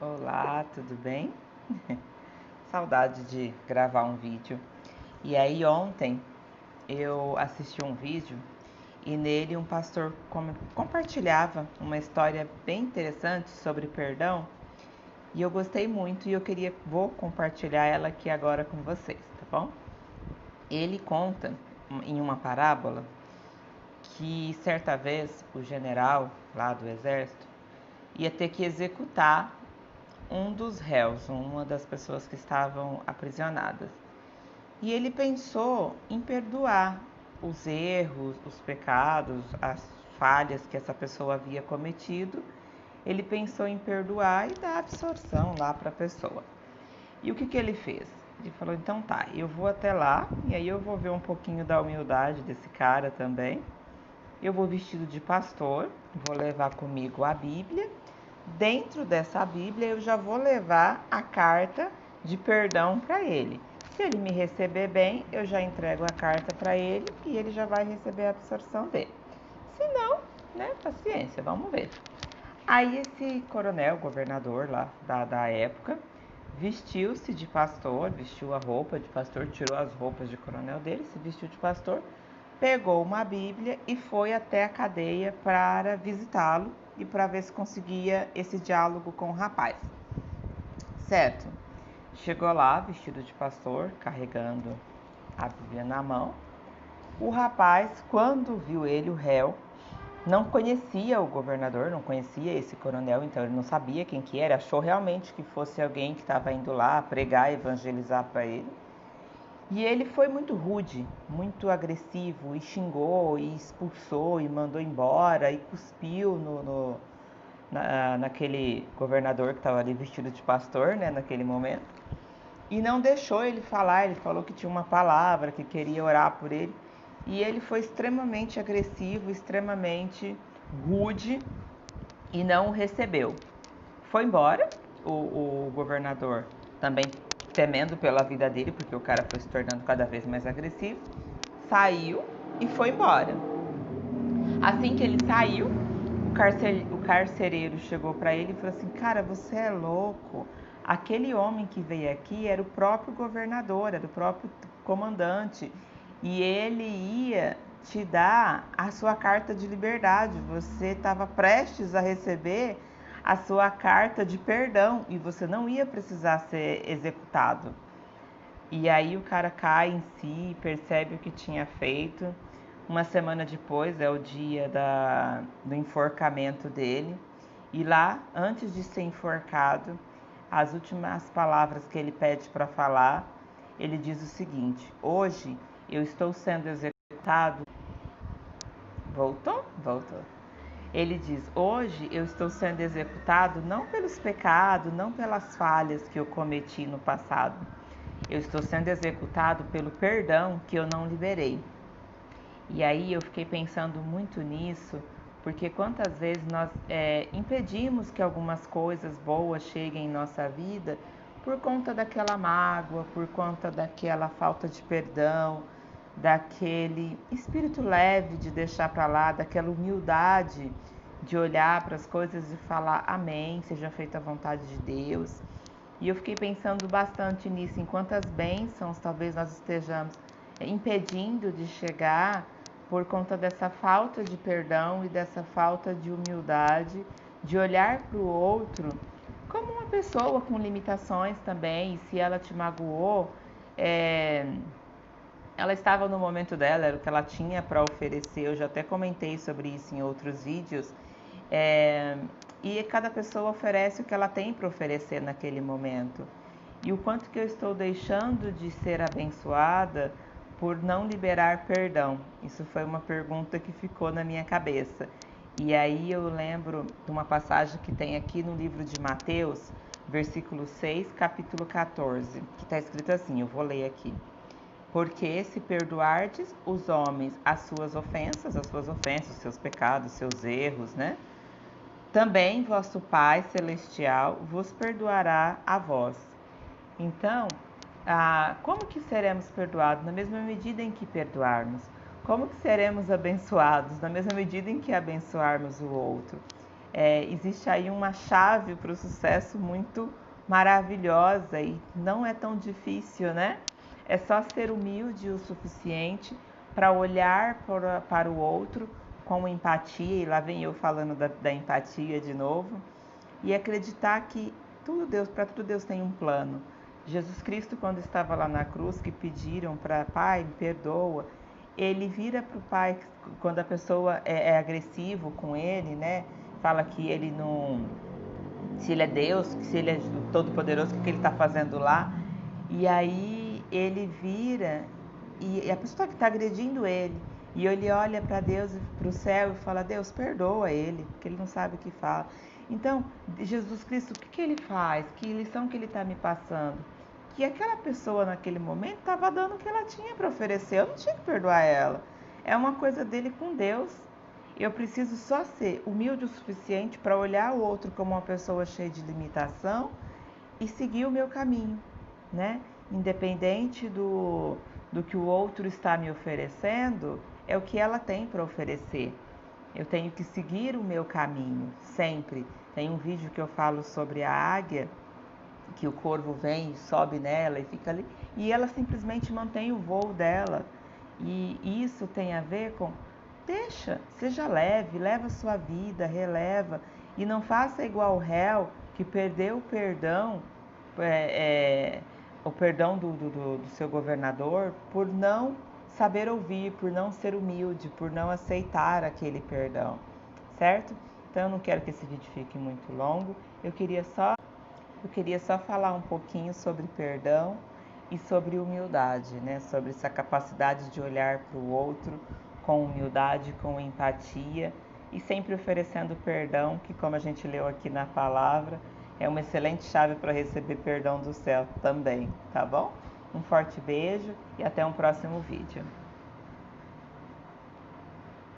Olá, tudo bem? Saudade de gravar um vídeo. E aí ontem eu assisti um vídeo e nele um pastor compartilhava uma história bem interessante sobre perdão e eu gostei muito e vou compartilhar ela aqui agora com vocês, tá bom? Ele conta em uma parábola que certa vez o general lá do exército ia ter que executar um dos réus, uma das pessoas que estavam aprisionadas. E ele pensou em perdoar os erros, os pecados, as falhas que essa pessoa havia cometido. Ele pensou em perdoar e dar absorção lá para a pessoa. E o que ele fez? Ele falou, então tá, eu vou até lá e aí eu vou ver um pouquinho da humildade desse cara também. Eu vou vestido de pastor, vou levar comigo a Bíblia. Dentro dessa Bíblia eu já vou levar a carta de perdão para ele. Se ele me receber bem, eu já entrego a carta para ele e ele já vai receber a absorção dele. Se não, né, paciência, vamos ver. Aí esse coronel, governador lá da época, vestiu-se de pastor, vestiu a roupa de pastor, tirou as roupas de coronel dele, se vestiu de pastor, pegou uma Bíblia e foi até a cadeia para visitá-lo e para ver se conseguia esse diálogo com o rapaz. Certo? Chegou lá, vestido de pastor, carregando a Bíblia na mão. O rapaz, quando viu ele, o réu, não conhecia o governador, não conhecia esse coronel, então ele não sabia quem que era, achou realmente que fosse alguém que estava indo lá pregar, evangelizar para ele. E ele foi muito rude, muito agressivo, e xingou, e expulsou, e mandou embora, e cuspiu naquele governador que estava ali vestido de pastor, né, naquele momento. E não deixou ele falar, ele falou que tinha uma palavra, que queria orar por ele. E ele foi extremamente agressivo, extremamente rude e não o recebeu. Foi embora, o governador também temendo pela vida dele, porque o cara foi se tornando cada vez mais agressivo, saiu e foi embora. Assim que ele saiu, o carcereiro chegou para ele e falou assim, cara, você é louco, aquele homem que veio aqui era o próprio governador, era o próprio comandante, e ele ia te dar a sua carta de liberdade, você estava prestes a receber a sua carta de perdão e você não ia precisar ser executado. E aí o cara cai em si, percebe o que tinha feito. Uma semana depois é o dia do enforcamento dele. E lá, antes de ser enforcado, as últimas palavras que ele pede para falar, ele diz o seguinte: hoje eu estou sendo executado. Voltou? Voltou. Ele diz: hoje eu estou sendo executado não pelos pecados, não pelas falhas que eu cometi no passado. Eu estou sendo executado pelo perdão que eu não liberei. E aí eu fiquei pensando muito nisso, porque quantas vezes nós impedimos que algumas coisas boas cheguem em nossa vida por conta daquela mágoa, por conta daquela falta de perdão, daquele espírito leve de deixar para lá, daquela humildade de olhar para as coisas e falar amém, seja feita a vontade de Deus. E eu fiquei pensando bastante nisso, em quantas bênçãos talvez nós estejamos impedindo de chegar por conta dessa falta de perdão e dessa falta de humildade, de olhar para o outro como uma pessoa com limitações também, e se ela te magoou, ela estava no momento dela, era o que ela tinha para oferecer. Eu já até comentei sobre isso em outros vídeos. E cada pessoa oferece o que ela tem para oferecer naquele momento. E o quanto que eu estou deixando de ser abençoada por não liberar perdão? Isso foi uma pergunta que ficou na minha cabeça. E aí eu lembro de uma passagem que tem aqui no livro de Mateus, versículo 6, capítulo 14, que está escrito assim, eu vou ler aqui. Porque se perdoardes os homens as suas ofensas, os seus pecados, os seus erros, né? Também vosso Pai Celestial vos perdoará a vós. Então, como que seremos perdoados? Na mesma medida em que perdoarmos. Como que seremos abençoados? Na mesma medida em que abençoarmos o outro. existe aí uma chave para o sucesso muito maravilhosa e não é tão difícil, né? É só ser humilde o suficiente para olhar para o outro com empatia, e lá vem eu falando da empatia de novo, e acreditar que para tudo Deus tem um plano. Jesus Cristo, quando estava lá na cruz, que pediram para Pai, me perdoa, ele vira para o Pai, quando a pessoa é agressivo com ele, né? Fala que ele não, se ele é Deus, se ele é todo-poderoso, o que ele está fazendo lá? E aí ele vira e a pessoa que está agredindo ele, e ele olha para Deus, para o céu e fala: Deus, perdoa ele, porque ele não sabe o que fala. Então, Jesus Cristo, o que ele faz? Que lição que ele está me passando? Que aquela pessoa naquele momento estava dando o que ela tinha para oferecer, eu não tinha que perdoar ela. É uma coisa dele com Deus. Eu preciso só ser humilde o suficiente para olhar o outro como uma pessoa cheia de limitação e seguir o meu caminho, né? Independente do que o outro está me oferecendo, é o que ela tem para oferecer. Eu tenho que seguir o meu caminho, sempre. Tem um vídeo que eu falo sobre a águia, que o corvo vem e sobe nela e fica ali, e ela simplesmente mantém o voo dela. E isso tem a ver com, seja leve, leva a sua vida, releva, e não faça igual o réu que perdeu o perdão do seu governador por não saber ouvir, por não ser humilde, por não aceitar aquele perdão, certo? Então eu não quero que esse vídeo fique muito longo, eu queria só falar um pouquinho sobre perdão e sobre humildade, né? Sobre essa capacidade de olhar para o outro com humildade, com empatia e sempre oferecendo perdão, que, como a gente leu aqui na palavra, é uma excelente chave para receber perdão do céu também, tá bom? Um forte beijo e até um próximo vídeo.